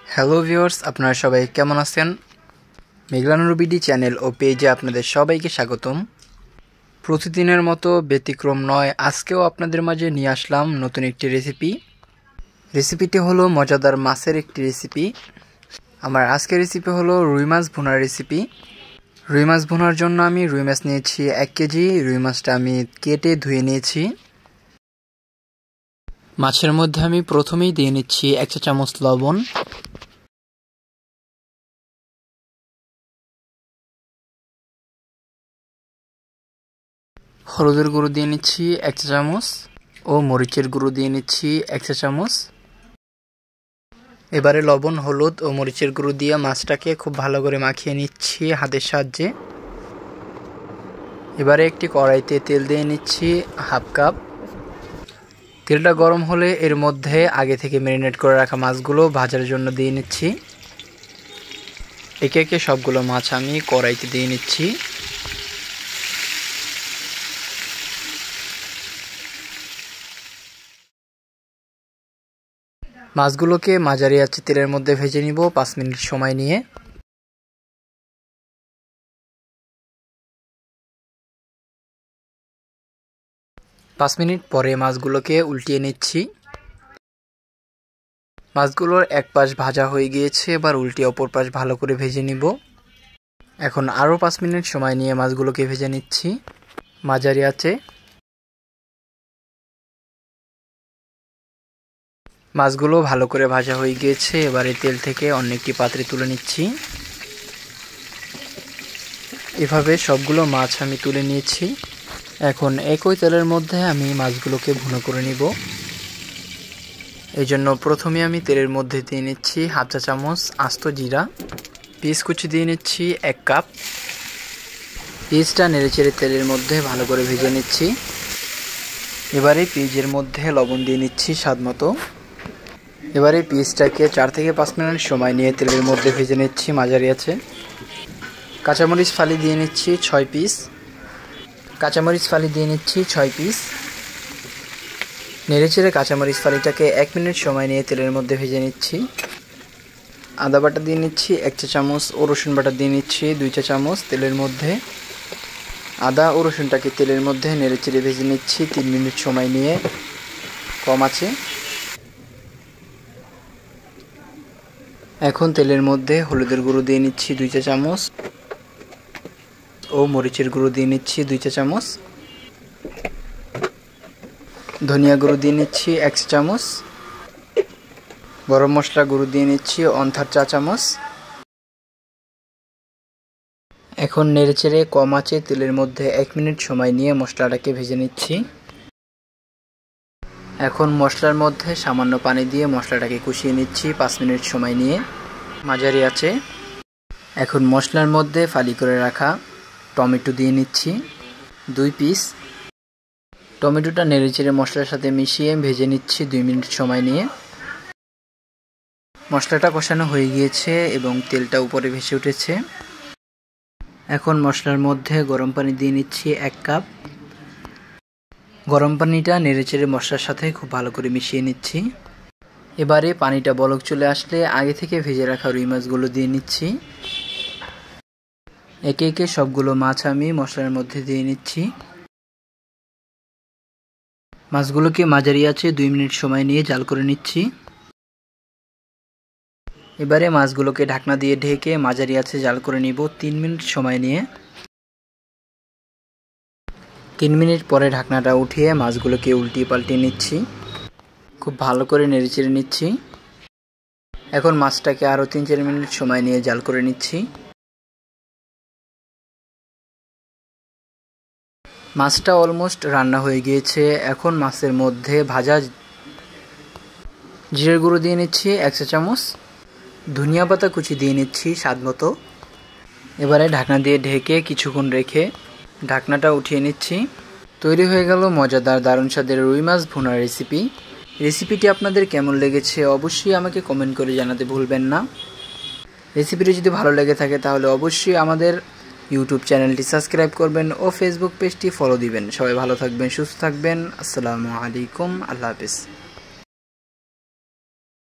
Hello viewers, আপনারা সবাই কেমন আছেন? মেঘলানুর বিডি চ্যানেল ও পেজে আপনাদের সবাইকে স্বাগতম। প্রতিদিনের মতো ব্যতিক্রম নয়, আজকেও আপনাদের মাঝে নিয়ে আসলাম নতুন একটি রেসিপি। রেসিপিটি হলো মজাদার মাছের একটি রেসিপি। আমার আজকের রেসিপি হলো রুই মাছ ভুনার রেসিপি। রুই মাছ ভুনার জন্য আমি রুই মাছ নিয়েছি 1 কেজি। রুই মাছটা আমি কেটে ধুয়ে নিয়েছি। মাছের মধ্যে আমি প্রথমেই দিয়ে নিচ্ছি 1 চা চামচ লবণ, হলুদের গুঁড়ো দিয়ে নিচ্ছি 1 চা চামচ ও মরিচের গুঁড়ো দিয়ে নিচ্ছি 1 চা চামচ। এবারে লবণ, হলুদ ও মরিচের গুঁড়ো দিয়ে মাছটাকে খুব ভালো করে মাখিয়ে নিচ্ছি হাতের সাহায্যে। এবারে একটি কড়াইতে তেল দিয়ে নিচ্ছি 1/2 কাপ। তেলটা গরম হলে এর মধ্যে আগে থেকে ম্যারিনেট করে রাখা মাছগুলো ভাজার জন্য দিয়ে নিচ্ছি। একে একে সবগুলো মাছ আমি কড়াইতে দিয়ে নিচ্ছি। মাছগুলোকে মাঝারি আঁচে তেলের মধ্যে ভেজে নিব 5 মিনিট সময় নিয়ে। পাঁচ মিনিট পরে মাছগুলোকে উল্টিয়ে নিচ্ছি। মাছগুলোর এক পাশ ভাজা হয়ে গিয়েছে, এবার উল্টিয়ে অপর পাশ ভালো করে ভেজে নিব। এখন আরও 5 মিনিট সময় নিয়ে মাছগুলোকে ভেজে নিচ্ছি মাঝারি আঁচে। মাছগুলো ভালো করে ভাজা হয়ে গিয়েছে, এবারে তেল থেকে অন্য একটি পাত্রে তুলে নিচ্ছি। এভাবে সবগুলো মাছ আমি তুলে নিয়েছি। এখন একই তেলের মধ্যে আমি মাছগুলোকে ভুনো করে নিব। এই জন্য প্রথমে আমি তেলের মধ্যে দিয়ে নিচ্ছি 1/2 চা চামচ আস্ত জিরা, পেঁয়াজ কুচি দিয়ে নিচ্ছি 1 কাপ। পেঁয়াজটা নেড়েচেড়ে তেলের মধ্যে ভালো করে ভেজে নিচ্ছি। এবারে পেঁয়াজের মধ্যে লবণ দিয়ে নিচ্ছি স্বাদ মতো। এবারে পেঁয়াজটাকে 4 থেকে 5 মিনিট সময় নিয়ে তেলের মধ্যে ভেজে নিচ্ছি মাঝারি আঁচে। কাঁচামরিচ ফালি দিয়ে নিচ্ছি 6 পিস। নেড়েচেড়ে কাঁচামরিচ ফালিটাকে 1 মিনিট সময় নিয়ে তেলের মধ্যে ভেজে নিচ্ছি। আদা বাটা দিয়ে নিচ্ছি 1 চা চামচ ও রসুন বাটা দিয়ে নিচ্ছি 2 চা চামচ তেলের মধ্যে। আদা ও রসুনটাকে তেলের মধ্যে নেড়েচেড়ে ভেজে নিচ্ছি 3 মিনিট সময় নিয়ে কম আঁচে। এখন তেলের মধ্যে হলুদের গুঁড়ো দিয়ে নিচ্ছি 2 চা চামচ ও মরিচের গুঁড়ো দিয়ে নিচ্ছি 2 চা চামচ। ধনিয়া গুঁড়ো দিয়ে নিচ্ছি 1 চা চামচ। গরম মশলা গুঁড়ো দিয়ে নিচ্ছি 1/2 চা চামচ। এখন নেড়েচেড়ে কম আঁচে তেলের মধ্যে 1 মিনিট সময় নিয়ে মশলাটাকে ভেজে নিচ্ছি। এখন মশলার মধ্যে সামান্য পানি দিয়ে মশলাটাকে কষিয়ে নিচ্ছি 5 মিনিট সময় নিয়ে মাঝারি আঁচে। এখন মশলার মধ্যে ফালি করে রাখা টমেটো দিয়ে নিচ্ছি 2 পিস। টমেটোটা নেড়েচেড়ে মশলার সাথে মিশিয়ে ভেজে নিচ্ছি 2 মিনিট সময় নিয়ে। মশলাটা কষানো হয়ে গিয়েছে এবং তেলটা উপরে ভেসে উঠেছে। এখন মশলার মধ্যে গরম পানি দিয়ে নিচ্ছি 1 কাপ। গরম পানিটা নেড়েচেড়ে মশলার সাথে খুব ভালো করে মিশিয়ে নিচ্ছি। এবারে পানিটা বলক চলে আসলে আগে থেকে ভেজে রাখা রুই মাছগুলো দিয়ে নিচ্ছি। একে একে সবগুলো মাছ আমি মশলার মধ্যে দিয়ে নিচ্ছি। মাছগুলোকে মাঝারি আঁচে 2 মিনিট সময় নিয়ে জাল করে নিচ্ছি। এবারে মাছগুলোকে ঢাকনা দিয়ে ঢেকে মাঝারি আঁচে জাল করে নিব 3 মিনিট সময় নিয়ে। 3 মিনিট পরে ঢাকনাটা উঠিয়ে মাছগুলোকে উল্টিয়ে পাল্টিয়ে নিচ্ছি। খুব ভালো করে নেড়েচেড়ে নিচ্ছি। এখন মাছটাকে আরও 3-4 মিনিট সময় নিয়ে জাল করে নিচ্ছি। মাছটা অলমোস্ট রান্না হয়ে গিয়েছে। এখন মাছের মধ্যে ভাজা জিরের গুঁড়ো দিয়ে নিচ্ছি 1 চা চামচ। ধনিয়া পাতা কুচি দিয়ে নিচ্ছি স্বাদ মতো। এবারে ঢাকনা দিয়ে ঢেকে কিছুক্ষণ রেখে ঢাকনাটা উঠিয়ে নিচ্ছি। তৈরি হয়ে গেল মজাদার দারুণ স্বাদের রুই মাছ ভুনার রেসিপি। রেসিপিটি আপনাদের কেমন লেগেছে অবশ্যই আমাকে কমেন্ট করে জানাতে ভুলবেন না। রেসিপিটি যদি ভালো লেগে থাকে তাহলে অবশ্যই আমাদের ইউটিউব চ্যানেলটি সাবস্ক্রাইব করবেন ও ফেসবুক পেজটি ফলো দিবেন। সবাই ভালো থাকবেন, সুস্থ থাকবেন। আসসালামু আলাইকুম, আল্লাহ হাফেজ।